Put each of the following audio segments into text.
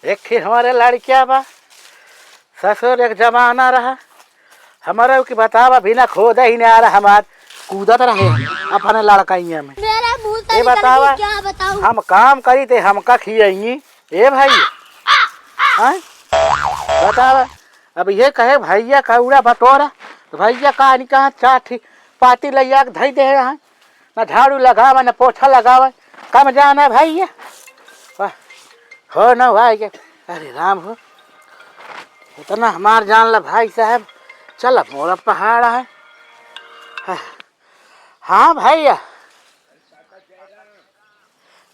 एक फिर हमारे लड़किया बा ससुर एक जमाना रहा हमारा की बतावा बिना खोदा ही नहीं आ रहा हमार कूदत रहे अपने लड़काइया में। ये बतावा हम काम करी थे हमका खियाई ए भाई बतावा। अब ये कहे भैया कौड़ा बटोरा तो भैया कहा नहीं कहा चाठी पाती लैया के धई दे रहा न झाड़ू लगावा न पोछा लगावा कम जाना भैया हो न भाई के अरे राम हो इतना हमार जान ला भाई साहब चल मोरा पहाड़ है। हाँ भैया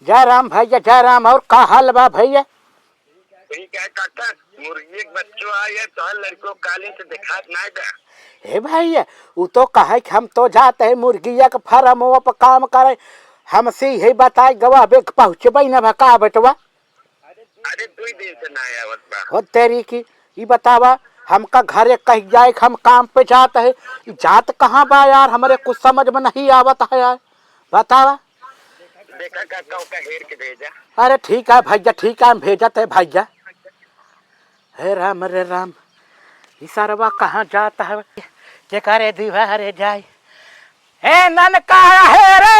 जय राम भैया जय राम। और का हाल बा भैया? ठीक है काका मुर्गी के बच्चों आए तो लड़कों काली से दिखात नहीं दे। हे भैया वो तो कहे कि हम तो जाते हैं मुर्गिया के फार्म पर काम करे हमसे यही बताए गवा बेग पहुँचब न भका बेटवा। अरे 2 दिन से ना आवत बा। हो तेरी की ये बतावा हमका घरे कह जाए हम काम पे जाते है जात कहाँ बा यार हमारे कुछ समझ में नहीं आवत है यार बतावा। देखा काका का हेर के भेजा। अरे ठीक है भैया ठीक है हम भेजते है भैया। हे राम रे राम ये सरवा कहाँ जाता है के करे दीवारे जाए ए ननका है रे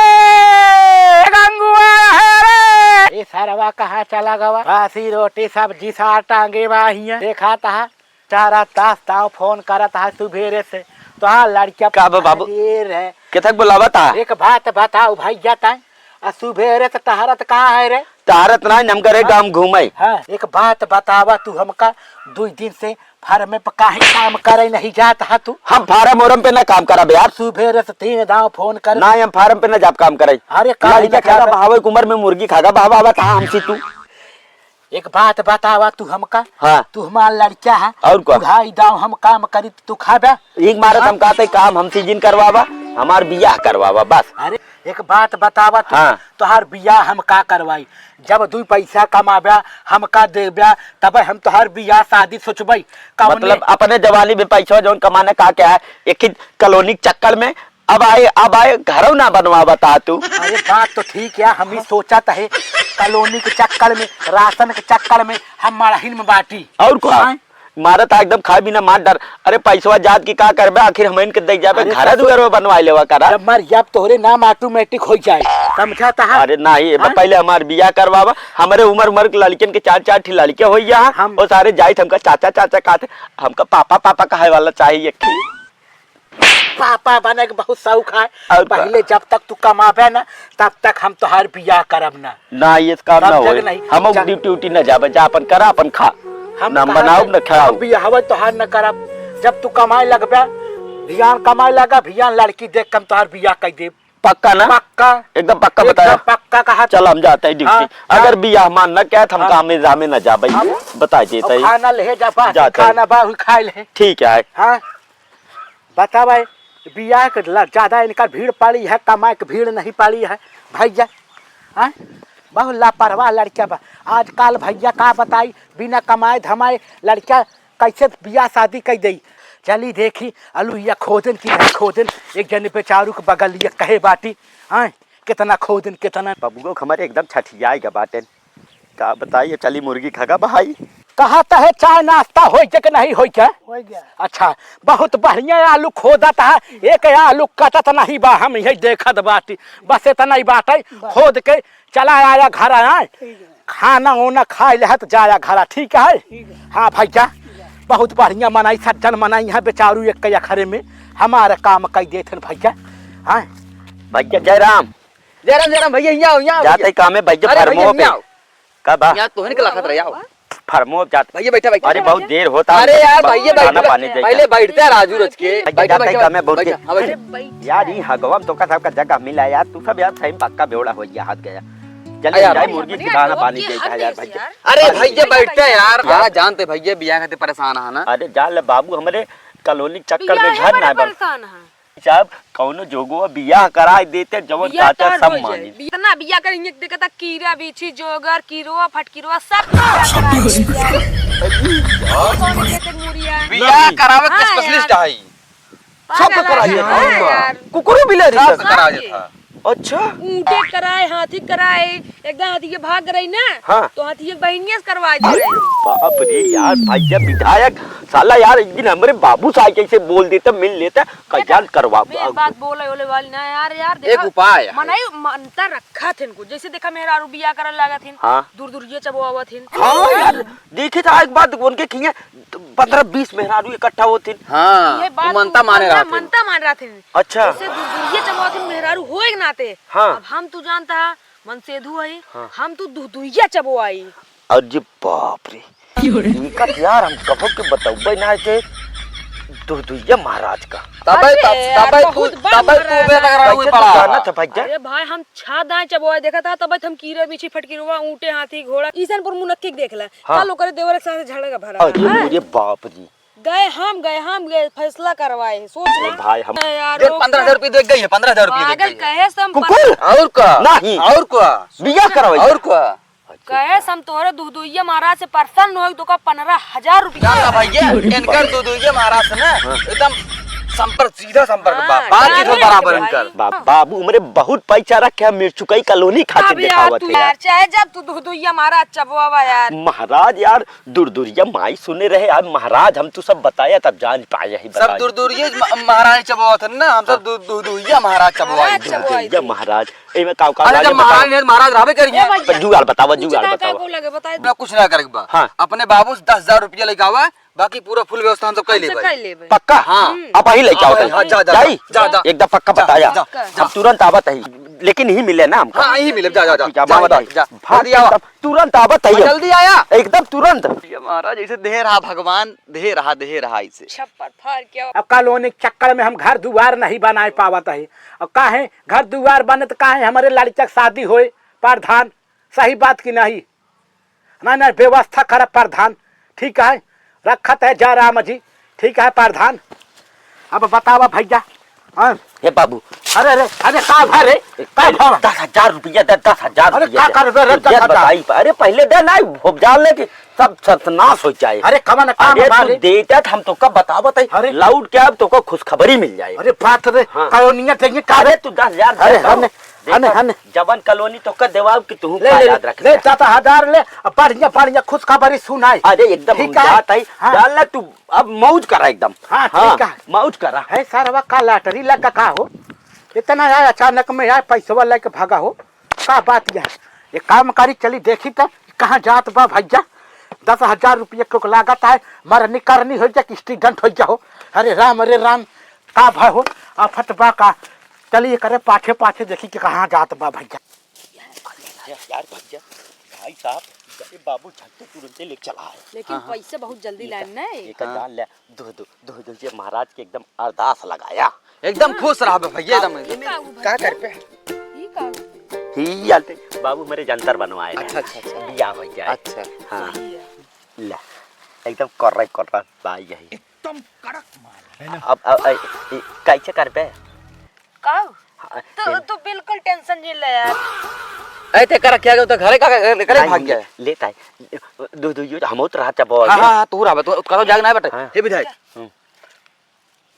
गंगुआ है रे ये सरवा कहाँ चला गवा बासी रोटी सब्जी सार टांगे वाहिया देखा था चारा तास ताव फोन करा था सुबेरे से तो हाँ लड़किया का बाबू रे केथक बुलावा था। एक बात बताओ भैया ताई सुबेरे से तहरत कहाँ है रे? तारत ना हम करे गांव घूमे। हाँ एक बात बतावा तू हमका 2 दिन से फार्म में काहे काम करे नहीं जाता है तू? हम फार्म ओरम पे ना काम करा यार सुबेरे से 3 दाव फोन कर ना हम फार्म पे ना जाप काम करे। अरे लड़का खागा बहावे उम्र में मुर्गी खागा बहावा था हमसे तू। एक बात बतावा तू हमका हाँ तू हमार लड़का है और क्या भाई दाव हम काम करी तू खाबा एक मारत हम कहते काम हम सीजन करवावा हमार बियाह करवावा बस। अरे एक बात बतावा तू हाँ। तोहार बियाह हम का करवाई जब 2 पैसा कमाबा हम का देबा तब हम तोहार बियाह शादी सोचबई। मतलब अपने जवानी में पैसा जो कमाने का क्या है एक ही कॉलोनी चक्कर में अब आए घरों ना बनवा बता तू। अरे बात तो ठीक है हम ही सोचा है कॉलोनी के चक्कर में राशन के चक्कर में हम मरहिन में बाटी और क्या मारत एकदम खा भी ना मार डर। अरे पैसवा जात की का करबे आखिर हम इनके दे जाबे घर दुआर बनवा लेवा करा जब मर जब तोहरे नाम ऑटोमेटिक हो जाए समझाता है। अरे नहीं पहले हमार बियाह करवावा हमारे उम्र के लड़कियन के 4 ठीक लड़के हो हम और सारे जाइत हमका चाचा चाचा कहते हमका पापा पापा कहे वाला चाहिए। पापा बने के बहुत शौक है पहले जब तक तू कमाबे ना तब तक हम तोहार बियाह करब ना ये काम ना हो हम ड्यूटी न जाबे जा अपन करा अपन खा हम बनाओ न खाओ बियाह तोहार न करब जब तू कमाए लगबे भियान कमाए लगा भियान लड़की देख कर तोहार बियाह कर दे। पक्का ना? पक्का एकदम पक्का बताया पक्का कहा चल हम जाते हैं ड्यूटी। अगर बियाह मान न क्या हम काम में जामे न जा भाई बता देते खाना ले जा खाना बाहु खा ले ठीक है। हाँ बता भाई बियाह के ज्यादा इनका भीड़ पड़ी है कमाए के भीड़ नहीं पड़ी है भैया। हाँ बहुत लापरवाह लड़किया बा आजकल भैया का बताई बिना कमाए धमाए लड़किया कैसे बियाह शादी कर दी। चली देखी अलुया खोदन की खोदन एक जने पे चारू के बगल ये कहे बाटी हाँ कितना खोदन कितना बबुओ हमारे एकदम छठियाएगा बाटे का बताइए चली मुर्गी खागा भाई कहा है चाय नाश्ता हो कि नहीं हो क्या हो गया। अच्छा बहुत बढ़िया आलू खोदा था एक आलू कटत नहीं बा हम यही देखत बाटी बस इतना ही बाटे खोद के चला आया घर आए खाना ओना खाए ले तो जाया घर ठीक है। हाँ भैया बहुत बढ़िया मनाई सज्जन मनाई है बेचारू एक अखरे में हमारा काम कर देते भैया। हाँ भैया जय राम भैया यहाँ जाते काम है भैया फरमो पे कब यहाँ तो निकला खतरा यहाँ फरमो जात भैया बैठा बैठा। अरे बहुत देर होता अरे यार भैया खाना पानी दे पहले बैठते हैं राजू रच के बैठा काम है बहुत यार ये हगवा तो का सबका जगह मिला यार तू सब यार सही पक्का बेवड़ा हो गया हाथ गया चल जाए मुर्गी की खाना पानी देता है यार भैया। अरे भैया बैठते हैं यार यहाँ जानते भैया बियाह खाते परेशान है ना। अरे जान बाबू हमारे कॉलोनी चक्कर में घर ना परेशान है साहब कौनो जोगो बियाह करा देते जवन चाचा सब मानी इतना बियाह करेंगे देखता कीड़ा बीछी जोगर कीरो फटकीरो सब बियाह करावे के स्पेशलिस्ट है सब कराइए कुकुर भी ले रही करा था अच्छा ऊँटे कराए, हाथी कराए, एकदम हाथी भाग रही ना। हाँ। तो हाथी बहनिया से करवा दे रहे हैं। बाप रे यार भैया विधायक साला यार एक दिन हमारे बाबू साहब कैसे बोल देता मिल लेता कल्याण करवा। मेरी बात बोले बोले वाली ना यार एक उपाय है। मनाई मनता रखा थे इनको, जैसे देखा मेरा बिया कर लगा थे। हाँ। दूर दूर ये चबो थे। हाँ यार देखे था एक बात उनके खिया 15-20 मेहरारू इकट्ठा होते। हाँ ये बात मनता माने रहा थे। मनता मान रहा थे। अच्छा जैसे दूर दूर ये चबो थे मेहरारू होए नाते। हाँ। अब हम तू जानता है मन सेधु आई। हाँ। हम तू दुहिया चबो आई। अरे बाप रे इनका यार हम कबो के बताऊबे ना के दुर्दुया महाराज का तबे तू बेटा रहा हुए पड़ा गाना था भैया। अरे भाई हम छा दाएं चबोए देखा था तब हम कीरे बीची फटकीरुआ ऊँटे हाथी घोड़ा ईसनपुर मुनक्की देख ला। हाँ। कालो करे देवर के साथ झड़ेगा भरा। अरे मेरे बाप रे गए फैसला करवाए सोच अरे ला। भाई हम यार 15,000 रुपये देख गई है 15,000 रुपये देख पागल गई है। कहे सम कुकुर और का नहीं और का बिया करवाई और का कहे सम तोरे दुहिया महाराज से प्रसन्न हो तो का 15,000 रुपया। जानता भैया इनकर दुदुइये महाराज से ना एकदम संपर्क सीधा संपर्क हाँ, बातचीत हो डायरेक्ट बराबर भाई। इनकर। बाबू मेरे बहुत पैसा रखे हम मिर्चुकई कॉलोनी खातिर अब यार दिखावत तू है यार यार। चाहे जब तू दुहिया महाराज चबवा यार। महाराज यार दुर्दुरिया माई सुने रहे यार महाराज हम तो सब बताया तब जान पाए ही सब दूर दूर ये महारानी चबवा थे ना हम सब दुदुइया महाराज चबवा दुर्दुरिया महाराज एमे काव काव अरे जब महारानी ने महाराज रहबे करिए जुगाड़ बतावा जुगाड़ बतावा को लगे बताए ना कुछ ना करेगा बा हाँ। अपने बाबू से 10,000 रुपया लेके आवा बाकी पूरा फुल व्यवस्था हम सब कर लेबे। कर लेबे। पक्का हाँ। अब ही लेके आओ हाँ, जा, जा, जाई जा, जा। एकदम पक्का बताया जा, हम तुरंत आवत ही लेकिन ही मिले ना हमको हाँ यही मिले जा जा जा क्या जा, बात जा, है जा। भाग एकदम तुरंत आवत ही जल्दी आया एकदम तुरंत ये महाराज ऐसे दे रहा भगवान दे रहा इसे छप्पर फाड़ के अब कॉलोनी के चक्कर में हम घर दुआर नहीं बनाए पावत है। अब काहे घर दुआर बने तो काहे हमारे लड़का के शादी होए प्रधान सही बात की नहीं ना व्यवस्था करे प्रधान ठीक है रखत है जा राम जी ठीक है प्रधान। अब बतावा भैया हाँ हे बाबू अरे अरे अरे का भरे का भरा 10,000 रुपया दे 10,000 अरे रुपया का कर रे 10,000 बताई अरे पहले दे ना भोग जाल ले कि सब सत्यानाश हो जाए। अरे कमन काम अरे मारे तू देता हम तो कब बतावत है अरे। लाउड क्या अब तो को खुशखबरी मिल जाए। अरे बात रे हाँ। कॉलोनिया देंगे का अरे तू 10,000 अरे हने जवन कॉलोनी तो का देवाब कि तू ले ले याद रख ले 10,000 ले बढ़िया बढ़िया खुशखबरी सुनाई। अरे एकदम ठीक है। जात है हाँ। डाल ले तू अब मौज करा एकदम हाँ, ठीक है। मौज करा है सारा का लॉटरी लगा का हो इतना आया अचानक में आया पैसा लेके भागा हो का बात यह ये काम करी चली देखी तो कहाँ जात बा भैया 10,000 रुपये को लागत है मरनी करनी हो जाए एक्सीडेंट हो जाओ। अरे राम का भाई हो आफत बा का चलिए करे पाछे पाछे देखी कि कहाँ जात बा भैया। यार भैया भाई साहब अरे बाबू झटके तुरंत ले चला है लेकिन पैसे बहुत जल्दी लाइन ना एक डाल ले दो ये महाराज के एकदम अरदास लगाया एकदम खुश रहा भैया एकदम का कर पे ये का ही आते बाबू मेरे जंतर बनवाए अच्छा अच्छा अच्छा बिया हो जाए अच्छा हाँ ले एकदम कर भाई यही एकदम कड़क माल अब कैसे कर पे का तो बिल्कुल टेंशन नहीं ले यार। ऐते कर क्या तो घरे का करे भाग गया लेता है दो ये हम तो रहा चबो हां हां तू रहा तो करो जागना है बेटा हाँ। हे विधायक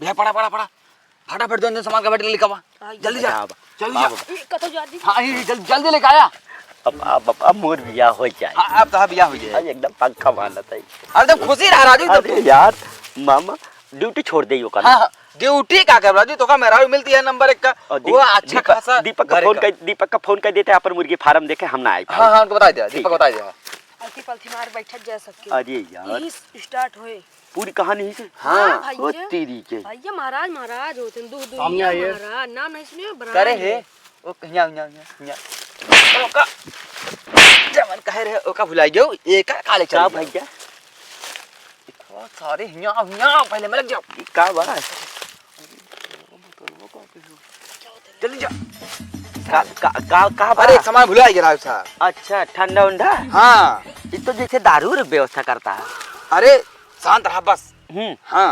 भैया पड़ा फटाफट जो सामान का बैटरी लिखावा जल्दी जा जल्दी जा ये कतो जादी हां ये जल्दी लेके आया अब मोर बिया हो जाए हां अब तो बियाह हो जाए आज एकदम पंखा मानत है एकदम खुशी रहा राजू अरे यार मामा ड्यूटी छोड़ दे यो हां ड्यूटी का कर राजू तो का मेरा मिलती है नंबर 1 का वो अच्छा खासा दीपक का फोन कर देते अपन मुर्गी फार्म देखे हम ना आए हां हां बता दिया दीपक बता दिया अल्टी पल्टी मार बैठक जा सके। अरे यार यही स्टार्ट होए पूरी कहानी से हां ओ तेरी के भैया महाराज होते हैं दूध सामने आइए। महाराज नाम नहीं सुनिए बराबर करे है ओ कहिया ओका जमन कह रहे ओका भुलाई गयो एक काले का चल भैया सारे हिया पहले में लग जाओ का बा जल्दी जा का अरे एक सामान भुला गया राजू साहब अच्छा ठंडा उंडा हाँ ये तो जैसे दारू रे व्यवस्था करता है अरे शांत रहा बस हाँ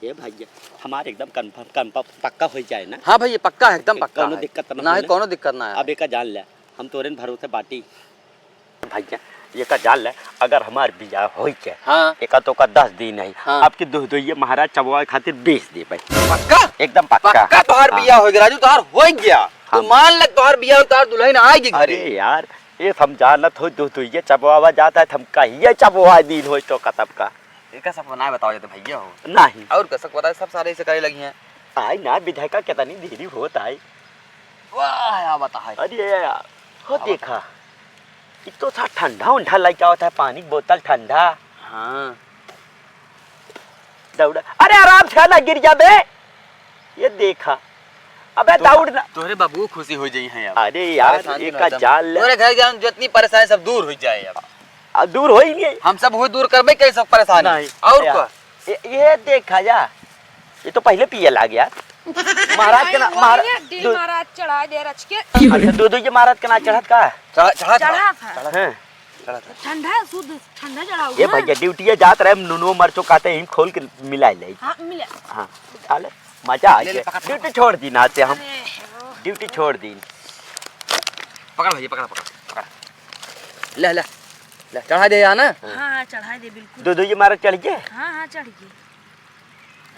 ये भैया हमारे एकदम कंफर्म पक्का हो जाए ना हाँ भैया पक्का है एकदम पक्का कोनो है। दिक्कत ना है कोनो दिक्कत ना है अब एक जान ले हम तोरे भरोसे बाटी भैया ये का जाल है अगर हमार बिया होई के हाँ एका तो का 10 दिन है हाँ। आपके दुहदुइये महाराज चबवा खातिर बेच दे भाई पक्का एकदम पक्का पक्का तोहार हाँ। बिया हो गया राजू तोहार हो गया तू मान ले तोहार बिया हो तोहार दुल्हन आएगी अरे घरे यार ये समझानत हो दुहदुइये चबवा जाता है हम कहिए चबवा दिन हो तो का तब का इनका सब बनाए बताओ जाते भैया हो नहीं और कसक बताए सब सारे ऐसे करे लगी हैं आई ना विधायका कितनी देरी होता है वाह यार बता है अरे यार हो देखा ये तो सा ठंडा उंडा लग क्या होता है पानी की बोतल ठंडा हाँ दौड़ा अरे आराम से ना गिर जा बे ये देखा अबे दौड़ ना तोहरे बाबू खुशी हो जाई हैं अरे यार एक का जाल तोरे घर जान जितनी परेशानी सब दूर हो जाए अब दूर हो ही नहीं हम सब वो दूर करबे कई सब परेशानी नहीं और यार, क्या ये देखा जा ये तो पहले पिए ला गया महाराज के ना महाराज चढ़ा दे रच के अच्छा दो ये महाराज के ना चढ़त का चढ़ा चढ़ा चढ़ा था हैं ठंडा शुद्ध ठंडा चढ़ा ये हुआ भैया ड्यूटी जात रहे नुनो मरचो काते हिम खोल के मिलाई ले हाँ मिला हां चल मजा आ ले, गया पकड़, ड्यूटी छोड़ दी ना से हम अरे, ड्यूटी छोड़ दी पकड़ भैया पकड़ पकड़ पकड़ ले ले ले चढ़ा दे यहाँ ना हाँ हाँ चढ़ा दे बिल्कुल दो ये महाराज चढ़ गए हाँ हाँ चढ़ गई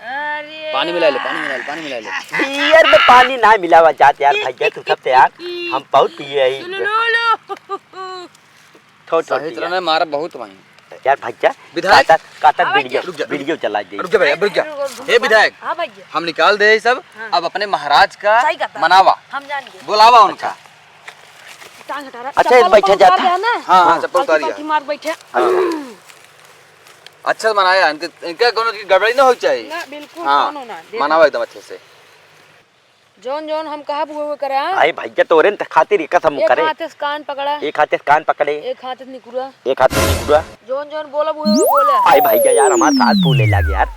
अरे पानी मिला ले पानी मिला ले पानी मिला ले बियर में पानी ना मिलावा जात यार भैया तू सब यार हम बहुत पिए ही थोड़ा सही तरह ने मारा बहुत वहीं यार भैया विधायक काता हाँ, वीडियो रुक जा, वीडियो चला दे रुक जा भैया रुक जा हे विधायक हाँ भैया हम निकाल दे ये सब हाँ। अब अपने महाराज का सही कहता है। मनावा हम जान गए बुलावा उनका टांग हटा रहा अच्छा, चप्पल बैठा उतार जाता दिया ना हाँ हाँ चप्पल उतार पालथी दिया मार बैठे अच्छा मनाया इनका कोनो की गड़बड़ी ना हो चाहिए ना बिल्कुल हाँ कौनो ना देख। मनावा एकदम अच्छे से जौन जौन हम कहा वो करे हाँ? आई भैया तोरे न खातिर एक हम एक करे हाथ से कान पकड़ा एक हाथ से कान पकड़े एक हाथ से निकुरा एक हाथ से पूरा जौन जौन बोला वो बोला आई भैया यार हमार साथ फूले लगे यार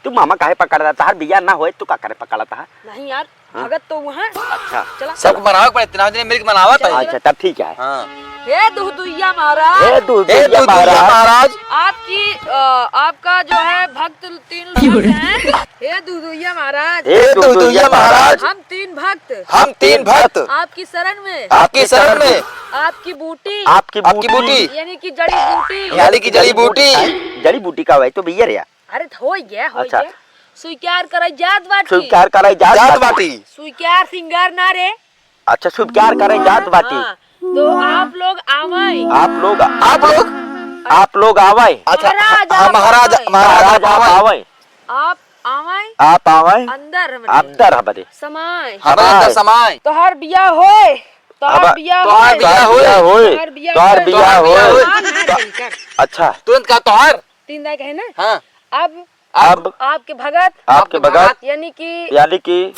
तू मामा काहे पकड़ रहा था बिया ना होए तू का करे पकड़ा था नहीं यार भगत तो वहाँ अच्छा चला सबको मनावा पड़े इतना दिन मिलके मनावा था अच्छा तब ठीक है हाँ हे दुहदुइया महाराज ए दूधिया महाराज महाराज आपकी आपका जो है भक्त 3 लोग हैं हे दुहदुइया महाराज ए दूधिया महाराज हम 3 भक्त हम 3 भक्त आपकी शरण में आपकी शरण में आपकी बूटी आपकी बूटी यानी कि जड़ी बूटी यानी कि जड़ी बूटी जड़ी बूटी का भाई तो भैया रे अरे हो गया अच्छा। स्वीकार करे जात बाटी स्वीकार करे जात बाटी स्वीकार सिंगार ना रे अच्छा स्वीकार करे जात बाटी हाँ, तो आप लोग आवाई आप लोग आवे अच्छा महाराज, हाँ, महाराज आप महाराज आप आवे आप आवाई आप आवे अंदर अंदर हमारे समाय हमारे अंदर समाय तो हर बिया होए तो हर अब- बिया तोहार बिया होए। तोहार बिया होए अच्छा तुरंत का तोहार 3 दाई कहे ना हाँ अब अब आपके भगत आपके भगत यानी कि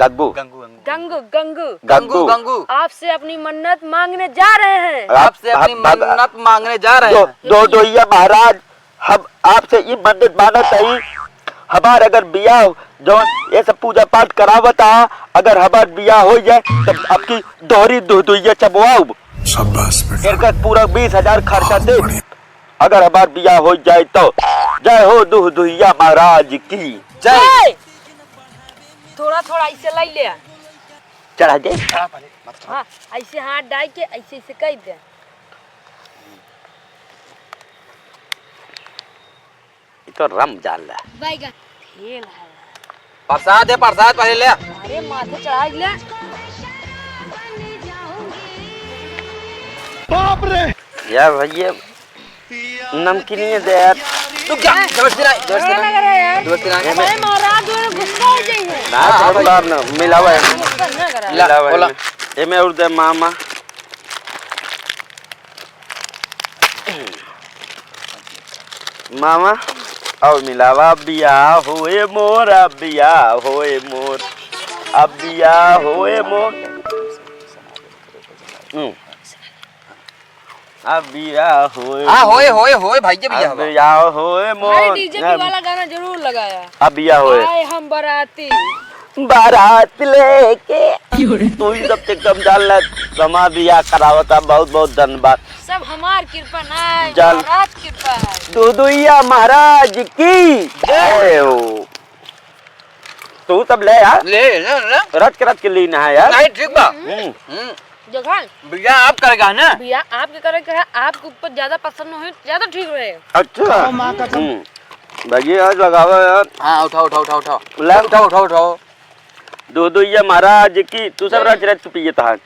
गग्गू गंगू गंगू गंगू गंगू गंगू आपसे अपनी मन्नत मांगने जा रहे हैं आपसे अपनी मन्नत मांगने जा रहे हैं दोइया महाराज हम आपसे ये मन्नत माना चाहिए हमार अगर बिया जो ये सब पूजा पाठ करावता अगर हमार बिया हो जाए तब आपकी दोहरी दोइया चबवाऊ फिर का पूरा 20,000 खर्चा दे अगर हमार बिया हो जाए तो जय हो दोइया महाराज की जय थोड़ा थोड़ा ऐसे लाई ले चढ़ा दे हाँ ऐसे हाथ डाल के ऐसे ऐसे कह दे तो रम जान ला बैगन खेल है प्रसाद है प्रसाद पहले ले अरे माथे चढ़ा ले यार भैया नमकीन दे यार तू क्या जबरदस्ती ना जबरदस्ती लग ना रहा है यार जबरदस्ती ना हमारे महाराज जो गुस्सा हो जाइए ना थोड़ा ना मिलावा है गुस्सा ना करा ला, मिलावा बोला। है एमे और दे मामा मामा और मिलावा बिया होए मोर अब बिया होए मोर अब बिया होए मोर अब बिया होए हाँ होए होए होए भाई जी भैया अब बिया होए अरे मोर डीजे पे वाला गाना जरूर लगाया अब बिया होए आए हम बाराती बारात लेके तू ही सब एकदम डालना समा बिया करावता बहुत बहुत धन्यवाद सब हमार कृपा ना है चल। महाराज कृपा है दुदुइया महाराज की जय हो तू तब ले यार ले ले ले रच के लीना है यार नहीं ठीक बा जगह भैया आप करेगा ना? भैया आपके करे क्या है, आपके ऊपर ज्यादा पसंद हो ज्यादा ठीक रहे। अच्छा भैया आज लगावा यार। हाँ उठाओ उठाओ उठाओ उठाओ ले उठाओ उठाओ उठाओ। दो ये महाराज की तू सब रात रात पिए था। हाँ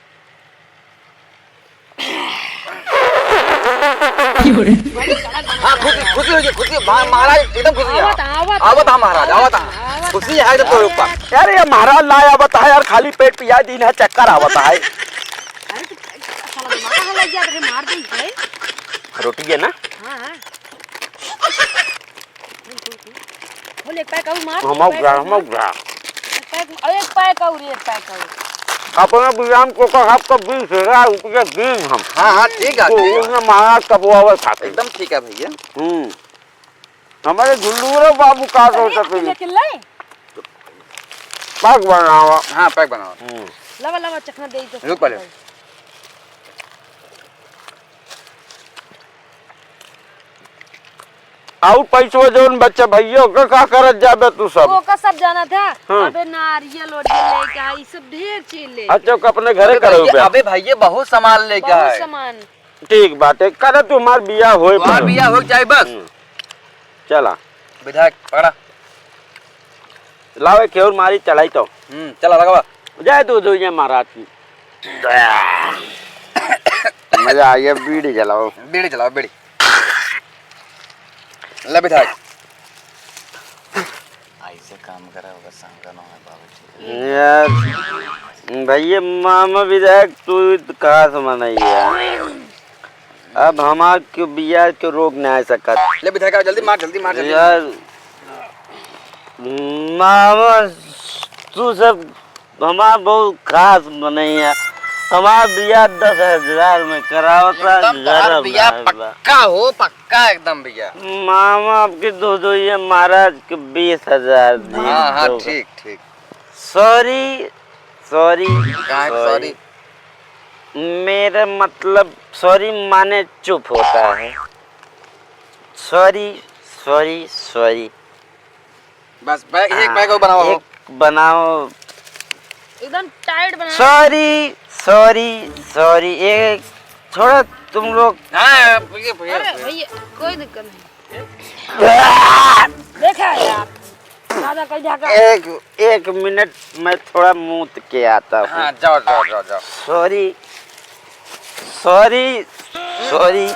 खुशी खुशी हो खुशी महाराज एकदम खुशी है। आवत आवत हाँ महाराज आवत हाँ खुशी है एकदम तो ऊपर। यार ये महाराज लाया बता यार खाली पेट पिया दिन है चक्कर आवता है। अरे तो साला दिमाग कहाँ लग गया तेरे, मार दी है। रोटी है ना? हाँ हाँ बोल एक पैक और मार। हम ग्रा एक पैक और एक पैक और अपना विराम को का आपका 20,000 रुपया दिन हम। हाँ हाँ ठीक है तो उसने महाराज का बुआवा खाते एकदम ठीक है भैया। हमारे झुल्लू बाबू का होता अरे था चिल्ले पाक बना हुआ। हाँ पैक बनाओ। लवा लवा चखना दे तो रुक पहले। आउ पैसो जोन बच्चा भैया का का करत जाबे तू सब। वो का सब जाना था। हाँ। अबे नारियल और लेके आई सब ढेर चीज ले। अच्छा को अपने घरे करो बे। अबे भैया बहुत सामान लेके बहुत आए। सामान। ठीक बात है करे तुम्हार बिया होए तुम्हार बिया हो जाए बस। चला विधायक पकड़ा। लावे केवल मारी चढ़ाई तो चला लगा जय दो ये महाराज की मजा आ गया। बीड़ी जलाओ बीड़ी चलाओ बीड़ी। ले विधायक ऐसे काम करा होगा सांगा ना है बाबूजी। यार भैया मामा विधायक तू कहाँ से मनाइए। अब हमार के बिया के रोक नहीं आ सकत। ले विधायक जल्दी मार जल्दी मार जल्दी। यार मामा तू सब हमार बहुत खास बनैया। हमार बिया 10,000 में करावता एकदम भैया पक्का हो पक्का एकदम भैया। मामा आपके दो ये महाराज के 20,000 दी। हाँ हाँ ठीक ठीक। सॉरी सॉरी सॉरी मेरा मतलब सॉरी माने चुप होता है। सॉरी सॉरी सॉरी बस बैग एक बैग और बनाओ। एक बनाओ। एकदम टाइट बना। सॉरी सॉरी सॉरी एक थोड़ा तुम लोग। हाँ भैया भैया अरे भैया कोई दिक्कत नहीं। देखा यार ज्यादा कल जाकर। एक मिनट मैं थोड़ा मूत के आता हूँ। हाँ जाओ जाओ जाओ जाओ। सॉरी सॉरी सॉरी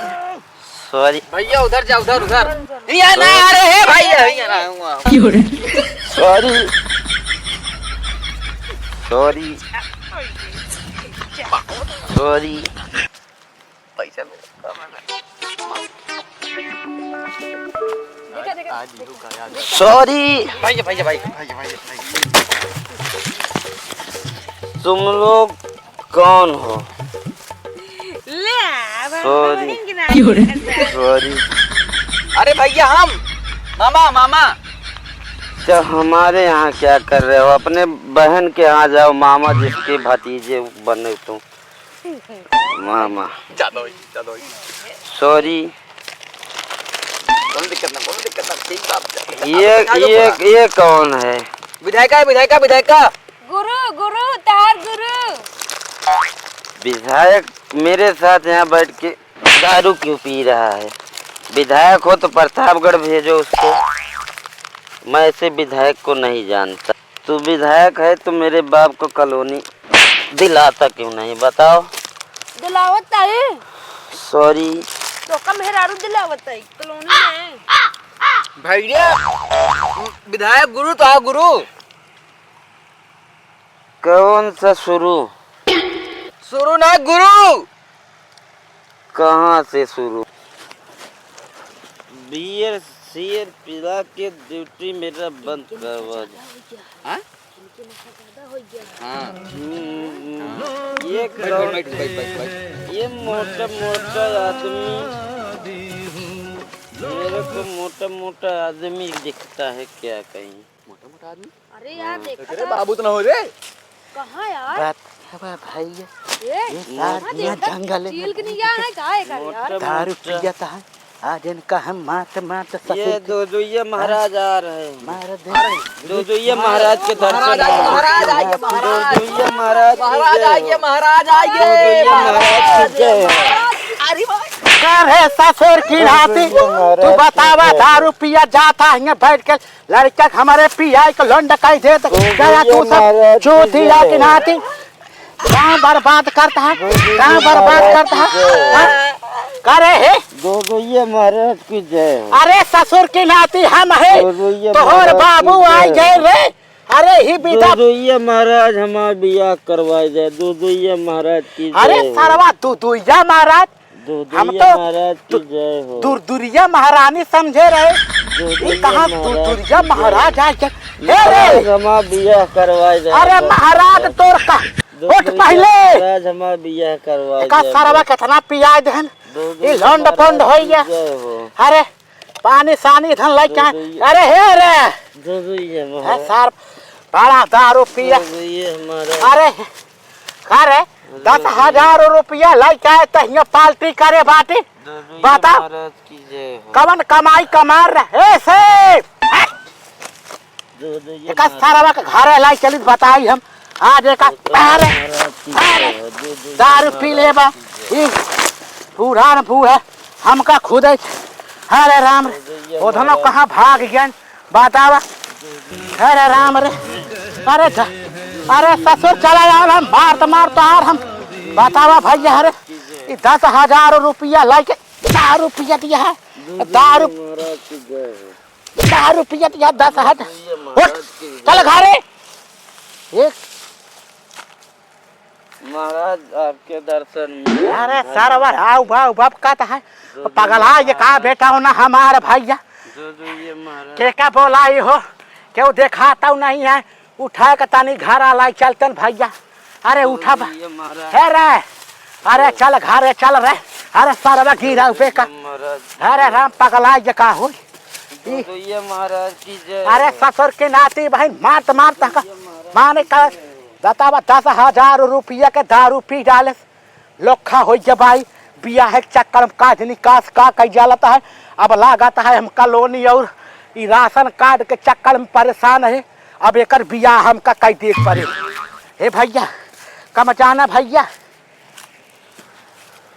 सॉरी भैया उधर जाओ उधर उधर। यहाँ ना आ रहे हैं भैया यहाँ ना हुआ। सॉरी सॉरी सॉरी पैसा सॉरी भैया भैया भैया भैया भैया। तुम लोग कौन हो? ले सॉरी सॉरी। अरे भैया हम मामा मामा। तो हमारे यहाँ क्या कर रहे हो? अपने बहन के यहाँ जाओ। मामा जिसके भतीजे बने तुम मामा। सॉरी कोई दिक्कत ना ठीक बात। ये कौन है? विधायका विधायका विधायका। गुरु गुरु तार गुरु। विधायक मेरे साथ यहाँ बैठ के दारू क्यों पी रहा है? विधायक हो तो प्रतापगढ़ भेजो उसको। मैं ऐसे विधायक को नहीं जानता। तू विधायक है तो मेरे बाप को कॉलोनी दिलाता क्यों नहीं बताओ? दिलावत है। सॉरी तो कम हेरारू दिलावत है कॉलोनी में। भैया विधायक गुरु तो आओ गुरु। कौन सा शुरू? शुरू ना गुरु। कहाँ से शुरू? बियर सियर पिला के ड्यूटी मेरा बंद करवा दे। हाँ? ये कौन? ये मोटा मोटा आदमी मेरे को मोटा मोटा आदमी दिखता है क्या कहीं? मोटा मोटा आदमी। अरे यार देखा अरे बाबू तो ना हो रे। कहाँ यार? बात है भाई ये यार ये जंगल चील के नहीं गया है कहाँ है यार? दारू पी जाता है। आज इनका हम मात मात ये दो ये महाराज आ रहे हैं। मार दे दो ये महाराज के दर्शन महाराज आइए महाराज दो ये महाराज महाराज आइए महाराज आइए अरे कर है ससुर की नाती तू बतावा दारू पिया जाता है बैठ के लड़का हमारे पिया को लौंड कहीं दे तो गया तू सब चूतिया की नाती कहाँ बर्बाद करता है कहाँ बर्बाद करता है करे है दो ये महाराज की जय हो। अरे ससुर की नाती हम है तोहर बाबू आई गए रे अरे ही बिता दो ये महाराज हमारा बियाह करवाए जाए दो ये महाराज की जय अरे हो। सरवा तू दुइया महाराज दो हम ये तो महाराज की जय हो। दुरिया महारानी समझे रहे ये कहाँ दुरिया महाराज आए रे हमारा बियाह करवाए जाए अरे महाराज तोर का उठ पहले महाराज हमारा बियाह करवाए का सरवा कितना पिया दहन ये लौंड पोंड हो गया अरे पानी सानी धन लग क्या अरे हे रे दो ये है सर बड़ा दारू पिया ये हमारा अरे करे 10,000 रुपया लग क्या तहिया पाल्टी करे बाटी बता महाराज की जय हो। कवन कमाई कमार रहे से दो ये एक सरवा के घरे लाई चली बताई हम आज एक अरे दारू पी ले बा पुरान भू है हमका खुद अरे राम रे वो दोनों कहाँ भाग गए बतावा अरे राम रे अरे अरे ससुर चला यार हम मार तो यार हम बतावा भैया अरे 10,000 रुपया लाके दारू पिया दिया है दारू पिया दिया 10,000 उठ चल घरे एक महाराज आपके दर्शन अरे सरवर आओ बाऊ बाप कहता है पगला ये कहा बेटा हो ना हमारे भैया ये महाराज के क्या बोलाई हो क्यों देखाता नहीं है उठा के तानी घर आला चलतन भैया अरे उठा ये महाराज है रे अरे चल घरे चल रे अरे सरवा गिरा पे का महाराज अरे राम पगला ये का हो ये महाराज की जय अरे ससुर के नाती बहन मारत माने का बतावा 10,000 रुपया के दारू पी डाले लोखा हो जबाई बिया है चक्कर में काज निकास का कई जालता है अब लागता है हम कॉलोनी और ई राशन कार्ड के चक्कर में परेशान है अब एक बिया हमका कई देख पड़े हे भैया कम जाना भैया